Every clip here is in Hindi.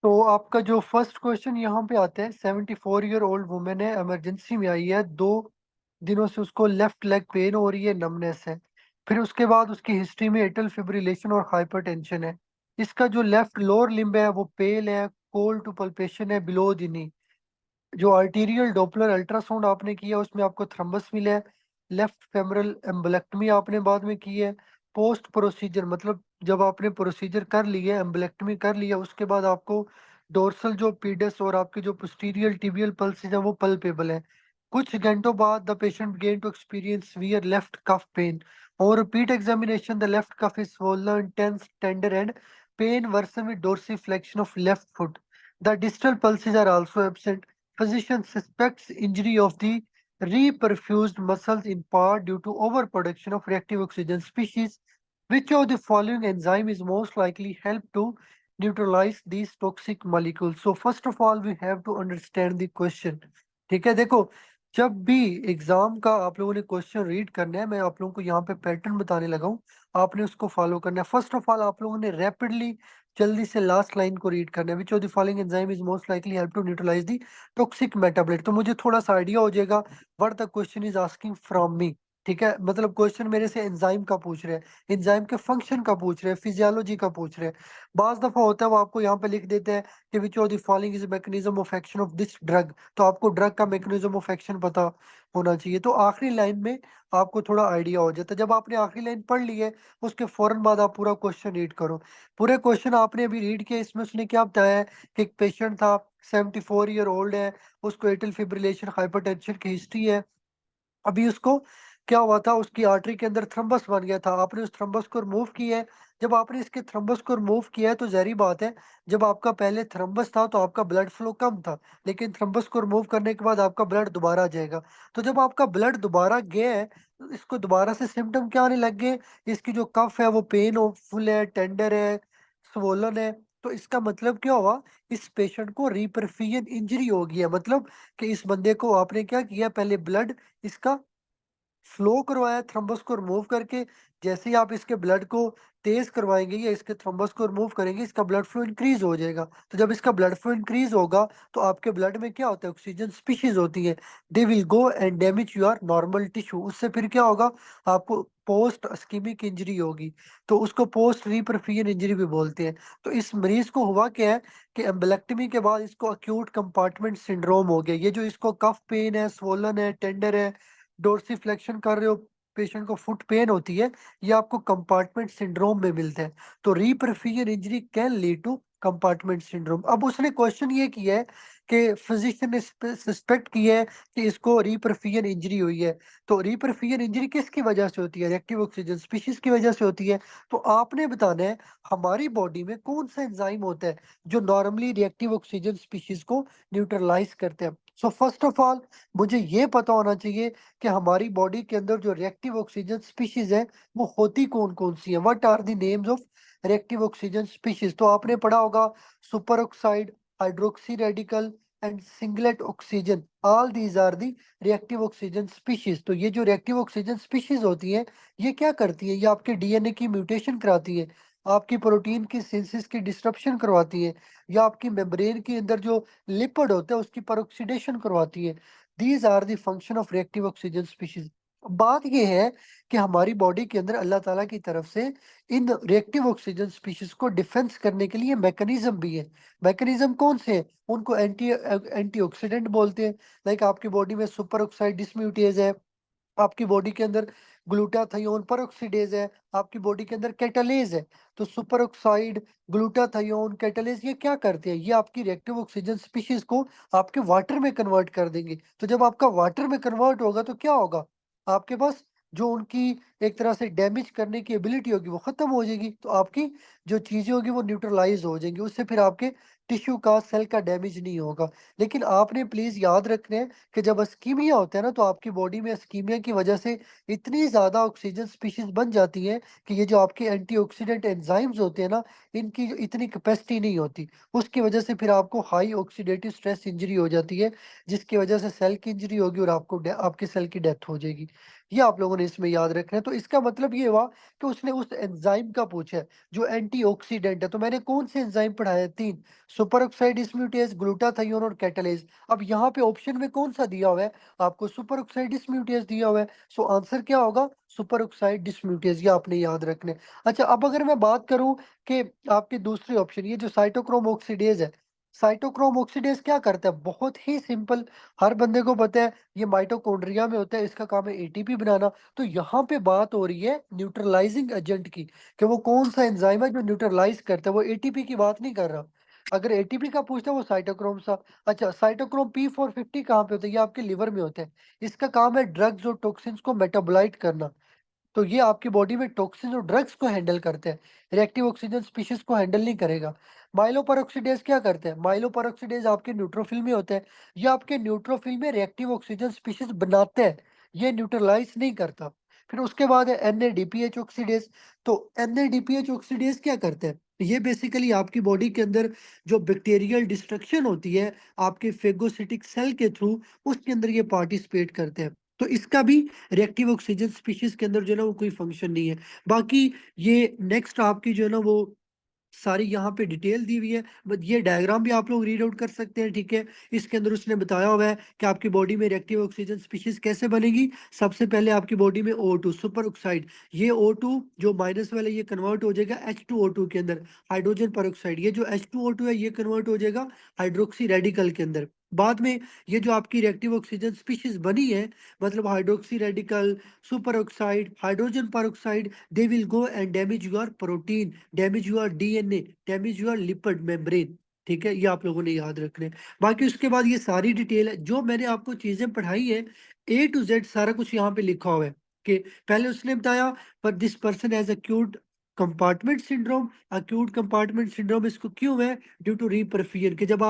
तो आपका जो फर्स्ट क्वेश्चन यहाँ पे आता है, 74 ईयर ओल्ड वुमेन है, इमरजेंसी में आई है, 2 दिनों से उसको लेफ्ट लेग पेन हो रही है, नमनेस है। फिर उसके बाद उसकी हिस्ट्री में एटल फिब्रिलेशन और हाइपरटेंशन है। इसका जो लेफ्ट लोअर लिम्ब है वो पेल है, कोल्ड टू पल्पेशन है बिलो द नी। जो आर्टीरियल डॉपलर अल्ट्रासाउंड आपने किया उसमें आपको थ्रम्बस मिला है। लेफ्ट फेमरल एम्बोलेक्टमी आपने बाद में की है। पोस्ट प्रोसीजर मतलब जब आपने प्रोसीजर कर लिया, एम्बोलेक्टमी कर लिया, उसके बाद आपको डोर्सल जो पीडस और आपके जो पोस्टीरियर टिबियल पल्सेस है वो पल्पेबल है। कुछ घंटों बाद the patient gain to experience wear left cuff pain. और repeat examination the left cuff is swollen tense tender and pain worsen with dorsiflexion of left foot. The distal pulses are also absent. Physician suspects injury of the reperfused muscles in part due to overproduction of reactive oxygen species. Which of the following enzyme is most likely help to neutralize these toxic molecules? So first of all, we have to understand the question. ठीक है, देखो, जब भी एग्जाम का आप लोगों ने क्वेश्चन रीड करना है, मैं आप लोगों को यहाँ पे पैटर्न बताने लगा हूँ, आपने उसको फॉलो करना है। फर्स्ट ऑफ ऑल आप लोगों ने रैपिडली जल्दी से लास्ट लाइन को रीड करना है। Which of the following enzyme is most likely help to neutralise the toxic metabolite. तो मुझे थोड़ा सा आइडिया हो जाएगा what the question is asking from me. ठीक है, मतलब क्वेश्चन मेरे से एंजाइम का पूछ रहे हैं, एंजाइम के फंक्शन का पूछ रहे हैं, फिजियोलॉजी का पूछ रहे हैं। बाज दफा होता है वो आपको यहाँ पे लिख देते हैं कि विच of the following is mechanism of action of this drug. तो आपको ड्रग का मैकेनिज्म ऑफ एक्शन पता होना चाहिए। तो आखिरी लाइन में आपको थोड़ा आइडिया हो जाता है। जब आपने आखिरी लाइन पढ़ ली है उसके फौरन बाद आप पूरा क्वेश्चन रीड करो। पूरे क्वेश्चन आपने अभी रीड किया, इसमें उसने क्या बताया है कि एक पेशेंट था, 74 ईयर ओल्ड है, उसको एटल फिब्रिलेशन हाइपरटेंशन की हिस्ट्री है। अभी उसको क्या हुआ था, उसकी आर्टरी के अंदर थ्रम्बस बन गया था, आपने उस थ्रम्बस को रिमूव किया है। जब आपने इसके थ्रम्बस को रिमूव किया है तो जाहिर बात है, जब आपका पहले थ्रम्बस था तो आपका ब्लड फ्लो कम था, लेकिन थ्रम्बस को रिमूव करने के बाद आपका ब्लड दोबारा जाएगा। तो जब आपका ब्लड दोबारा गया है तो इसको दोबारा से सिम्टम क्या आने लग गए, इसकी जो कफ है वो पेन फुल है, टेंडर है, स्वोलन है। तो इसका मतलब क्या हुआ, इस पेशेंट को रीपरफ्यूजन इंजरी हो गई है। मतलब कि इस बंदे को आपने क्या किया, पहले ब्लड इसका फ्लो करवाया थ्रम्बस को रिमूव करके। जैसे ही आप इसके ब्लड को तेज करवाएंगे या इसके थ्रम्बस को रिमूव करेंगे, इसका ब्लड फ्लो इंक्रीज हो जाएगा। तो जब इसका ब्लड फ्लो इंक्रीज होगा तो आपके ब्लड में क्या होता है, ऑक्सीजन स्पीशीज होती है, they will go and damage your normal tissue. उससे फिर क्या होगा, आपको पोस्ट अस्कीमिक इंजरी होगी। तो उसको पोस्ट रीपरफ्यूजन इंजरी भी बोलते हैं। तो इस मरीज को हुआ क्या है कि एम्बेलेक्टमी के बाद इसको अक्यूट कंपार्टमेंट सिंड्रोम हो गया। ये जो इसको कफ पेन है, स्वोलन है, टेंडर है, डोर्सिफ्लेक्शन कर रहे हो, पेशेंट को फुट पेन होती है, ये आपको कंपार्टमेंट सिंड्रोम में मिलता है। तो reperfusion injury can lead to compartment syndrome. अब उसने क्वेश्चन ये किया है कि फिजिशियन ने सस्पेक्ट किया है कि इसको रीपरफ्यूजन इंजरी हुई है। तो रीपरफ्यूजन इंजरी किसकी वजह से होती है, रिएक्टिव ऑक्सीजन स्पीशीज की वजह से होती है। तो आपने बताना है हमारी बॉडी में कौन सा एंजाइम होता है जो नॉर्मली रिएक्टिव ऑक्सीजन स्पीशीज को न्यूट्रलाइज करते हैं। सो फर्स्ट ऑफ ऑल मुझे ये पता होना चाहिए कि हमारी बॉडी के अंदर जो रिएक्टिव ऑक्सीजन स्पीशीज है वो होती कौन कौन सी है। What are the names of reactive oxygen species. तो आपने पढ़ा होगा super oxide, hydroxy radical and singlet oxygen, all these are the reactive oxygen species. तो ये जो रिएक्टिव ऑक्सीजन स्पीशीज होती है ये क्या करती है, ये आपके डीएनए की म्यूटेशन कराती है, आपकी प्रोटीन की सिंथेसिस की डिस्ट्रप्शन करवाती है, या आपकी मेम्ब्रेन के अंदर जो लिपिड होता है उसकी पेरोक्सीडेशन करवाती है। These are the function of reactive oxygen species. बात यह है कि हमारी बॉडी के अंदर अल्लाह ताला की तरफ से इन रिएक्टिव ऑक्सीजन स्पीशीज को डिफेंस करने के लिए मैकेनिज्म भी है। मैकेनिज्म कौन से हैं, उनको एंटीऑक्सीडेंट बोलते हैं। लाइक आपकी बॉडी में सुपर ऑक्साइड डिसम्यूटेज है, आपकी बॉडी के अंदर ग्लूटाथायोन परऑक्सीडेज है, आपकी बॉडी के अंदर कैटालेज है। तो सुपर ऑक्साइड, ग्लूटाथायोन, कैटालेज ये क्या करते हैं, ये आपकी रिएक्टिव ऑक्सीजन स्पीशीज को आपके वाटर में कन्वर्ट कर देंगे। तो जब आपका वाटर में कन्वर्ट होगा तो क्या होगा, आपके पास जो उनकी एक तरह से डैमेज करने की एबिलिटी होगी वो खत्म हो जाएगी। तो आपकी जो चीजें होगी वो न्यूट्रलाइज हो जाएंगी, उससे फिर आपके टिश्यू का सेल का डैमेज नहीं होगा। लेकिन आपने प्लीज याद रखना है कि जब अस्कीमिया होता है ना तो आपकी बॉडी में अस्कीमिया की वजह से इतनी ज्यादा ऑक्सीजन स्पीशीज बन जाती है कि ये जो आपके एंटीऑक्सीडेंट एंजाइम्स होते हैं ना, इनकी जो इतनी कैपेसिटी नहीं होती, उसकी वजह से फिर आपको हाई ऑक्सीडेटिव स्ट्रेस इंजरी हो जाती है, जिसकी वजह से सेल की इंजरी होगी और आपको आपके सेल की डेथ हो जाएगी। ये आप लोगों ने इसमें याद रखना है। तो इसका मतलब ये हुआ कि उसने उस एंजाइम का पूछा है जो एंटीऑक्सीडेंट है। तो मैंने कौन से एंजाइम पढ़ाए हैं? 3, सुपर ऑक्साइड डिसम्यूटेज, ग्लूटाथायोन और कैटालेज। अब यहाँ पे ऑप्शन में कौन सा दिया हुआ है? आपको सुपर ऑक्साइड डिसम्यूटेज दिया हुआ है। सो आंसर क्या होगा? Super oxide dismutase. ये आपने याद रखने। अच्छा, अब अगर मैं बात करूं कि आपके दूसरे ऑप्शन, ये जो साइटोक्रोम ऑक्सीडेज है, साइटोक्रोम ऑक्सीडेज क्या करता है? बहुत ही सिंपल, हर बंदे को पता है, ये माइटोकॉन्ड्रिया में होता है, इसका काम है एटीपी बनाना। तो यहाँ पे बात हो रही है न्यूट्रलाइजिंग एजेंट की, कि वो कौन सा एंजाइम है जो न्यूट्रलाइज करता है। वो एटीपी की बात नहीं कर रहा। अगर एटीपी का पूछता है वो साइटोक्रोम सा। अच्छा, साइटोक्रोम P450 कहाँ पे होता है? ये आपके लिवर में होता है। इसका काम है ड्रग्स और टॉक्सिन्स को मेटाबोलाइट करना। तो ये आपकी बॉडी में टॉक्सिन और ड्रग्स को हैंडल करते हैं। रिएक्टिव ऑक्सीजन स्पीशीज को हैंडल नहीं करेगा। माइलोपेरोक्सीडेज क्या करते हैं? माइलोपेरोक्सीडेज आपके न्यूट्रोफिल में होते हैं। ये आपके न्यूट्रोफिल में रिएक्टिव ऑक्सीजन स्पीशीज बनाते हैं, ये न्यूट्रलाइज नहीं करता। फिर उसके बाद है NADPH ऑक्सीडेज। तो NADPH ऑक्सीडेज क्या करते हैं? ये बेसिकली आपकी बॉडी के अंदर जो बैक्टीरियल डिस्ट्रक्शन होती है आपके फेगोसिटिक सेल के थ्रू, उसके अंदर ये पार्टिसिपेट करते हैं। तो इसका भी रिएक्टिव ऑक्सीजन स्पीशीज के अंदर जो है ना वो कोई फंक्शन नहीं है। बाकी ये नेक्स्ट आपकी जो है ना वो सारी यहाँ पे डिटेल दी हुई है। बट ये डायग्राम भी आप लोग रीड आउट कर सकते हैं, ठीक है। इसके अंदर उसने बताया हुआ है कि आपकी बॉडी में रिएक्टिव ऑक्सीजन स्पीशीज कैसे बनेगी। सबसे पहले आपकी बॉडी में O2 सुपर ऑक्साइड, ये O2 जो माइनस वाला ये कन्वर्ट हो जाएगा H2O2 के अंदर, हाइड्रोजन पर ये जो H2O2 है ये कन्वर्ट हो जाएगा हाइड्रोक्सी रेडिकल के अंदर। बाद में ये जो आपकी रिएक्टिव ऑक्सीजन स्पीशीज बनी है, मतलब hydroxy radical, super oxide, hydrogen पर, they will go and damage your protein, damage your DNA, damage your lipid membrane। ठीक है, ये आप लोगों ने याद रखना है। बाकी उसके बाद ये सारी डिटेल है जो मैंने आपको चीजें पढ़ाई है, A to Z सारा कुछ यहाँ पे लिखा हुआ है। कि पहले उसने बताया, पर this person has acute compartment syndrome. Acute compartment syndrome इसको क्यों है? ड्यू टू रीपरफ्यूजन, कि जब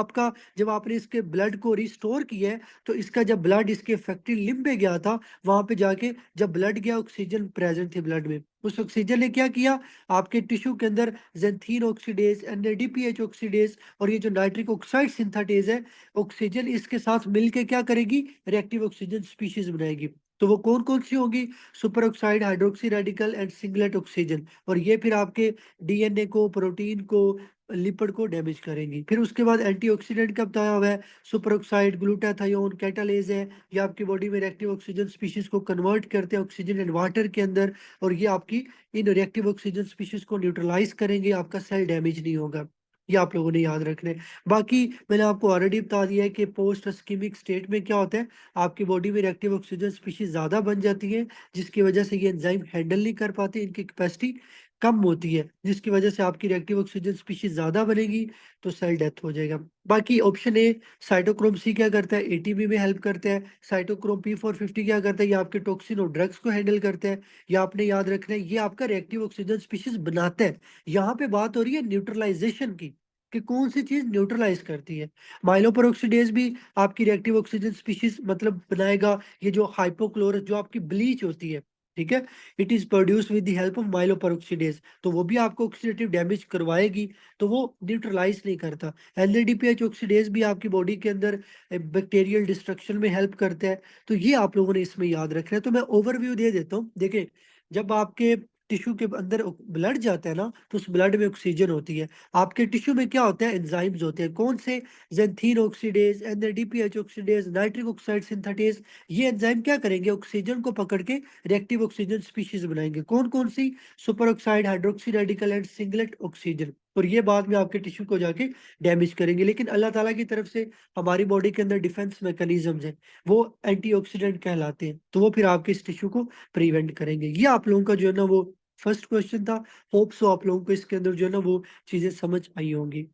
आपने इसके ब्लड को रिस्टोर किया है, तो इसका जब ब्लड इसके इफेक्टिव लिम्ब में गया था, वहां पे जाके जब ब्लड गया, ऑक्सीजन प्रेजेंट थी ब्लड में। उस ऑक्सीजन ने क्या किया? आपके टिश्यू के अंदर ज़ैंथीन ऑक्सीडेज, NADPH ऑक्सीडेज और ये जो नाइट्रिक ऑक्साइड सिंथेटेज है, ऑक्सीजन इसके साथ मिलके क्या करेगी? रिएक्टिव ऑक्सीजन स्पीशीज बनाएगी। तो वो कौन कौन सी होगी? Super oxide, hydroxy radical and singlet oxygen. और ये फिर आपके DNA को, प्रोटीन को, लिपिड को डैमेज करेंगी। फिर उसके बाद एंटीऑक्सीडेंट का बताया हुआ है, सुपर ऑक्साइड, ग्लूटाथायोन, कैटालेज है। ये आपकी बॉडी में रिएक्टिव ऑक्सीजन स्पीशीज को कन्वर्ट करते हैं ऑक्सीजन एंड वाटर के अंदर। और ये आपकी इन रिएक्टिव ऑक्सीजन स्पीशीज को न्यूट्रलाइज करेंगे, आपका सेल डैमेज नहीं होगा। ये आप लोगों ने याद रखना है। बाकी मैंने आपको ऑलरेडी बता दिया है कि पोस्ट इस्कीमिक स्टेट में क्या होता है, आपकी बॉडी में रिएक्टिव ऑक्सीजन स्पीशीज ज्यादा बन जाती है, जिसकी वजह से ये एंजाइम हैंडल नहीं कर पाते, इनकी कैपेसिटी कम होती है, जिसकी वजह से आपकी रिएक्टिव ऑक्सीजन स्पीशीज ज्यादा बनेगी, तो सेल डेथ हो जाएगा। बाकी ऑप्शन ए, साइटोक्रोम C क्या करता है? एटीपी में हेल्प करता है। साइटोक्रोम P450 क्या करता है? ये आपके टॉक्सिन और ड्रग्स को हैंडल करता है। ये आपने याद रखना है, ये आपका रिएक्टिव ऑक्सीजन स्पीशीज बनाता है। यहाँ पे बात हो रही है न्यूट्रलाइजेशन की, कि कौन सी चीज न्यूट्रलाइज करती है। माइलोपेरोक्सीडेज भी आपकी रिएक्टिव ऑक्सीजन स्पीशीज मतलब बनाएगा। ये जो हाइपोक्लोरस, जो आपकी ब्लीच होती है, ठीक है, it is produce with the help of माइलोपेरोक्सीडेज, तो वो भी आपको ऑक्सीडेटिव डैमेज करवाएगी, तो वो न्यूट्रलाइज नहीं करता। NADPH ऑक्सीडेज भी आपकी बॉडी के अंदर बैक्टीरियल डिस्ट्रक्शन में हेल्प करता है। तो ये आप लोगों ने इसमें याद रखना है। तो मैं ओवरव्यू दे देता हूँ। देखिए, जब आपके टिश्यू के अंदर ब्लड जाता है ना, तो उस ब्लड में ऑक्सीजन होती है। आपके टिश्यू में क्या होता है? एंजाइम्स होते हैं। कौन से? Xanthine oxidase, NADPH oxidase, nitric oxide synthetase. ये एंजाइम क्या करेंगे? ऑक्सीजन को पकड़ के रिएक्टिव ऑक्सीजन स्पीशीज बनाएंगे। कौन कौन सी? Super oxide, hydroxy radical and singlet oxygen. और ये बाद में आपके टिश्यू को जाके डैमेज करेंगे। लेकिन अल्लाह ताला की तरफ से हमारी बॉडी के अंदर डिफेंस मैकेनिज्म्स हैं, वो एंटीऑक्सीडेंट कहलाते हैं, तो वो फिर आपके इस टिश्यू को प्रिवेंट करेंगे। ये आप लोगों का जो है ना वो फर्स्ट क्वेश्चन था। होप सो आप लोगों को इसके अंदर जो है ना वो चीजें समझ आई होंगी।